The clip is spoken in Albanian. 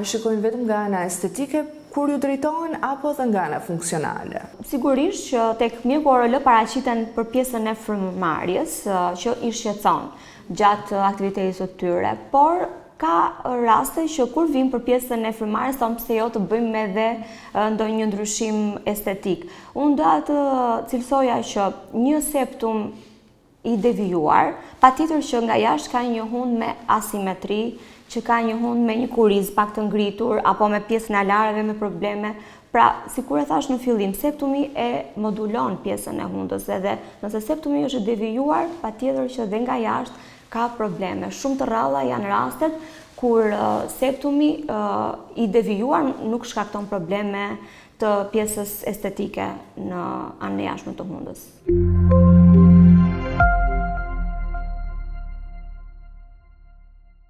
shikojnë vetëm nga ana estetike kur ju drejtohen apo edhe nga ana funksionale? Sigurisht që tek mjeku ORL paraqiten për pjesën e frymëmarrjes që i shqetëson gjatë aktivitetit të tyre, por ka raste që kur vim për pjesën e frymëmarrjes thonë pse jo të bëjmë edhe ndonjë ndryshim estetik. Unë doja të cilësoja që një septum i devijuar, patjetër që nga jashtë ka një hund me asimetri, që ka një hund me një kuriz pak të ngritur, apo me pjesën alareve me probleme. Pra, si kur e thash në fillim, septumi e modulon pjesën e hundës, edhe nëse septumi është devijuar, patjetër që dhe nga jashtë ka probleme. Shumë të rralla janë rastet kur septumi i devijuar nuk shkakton probleme të pjesës estetike në anën e jashtme të hundës.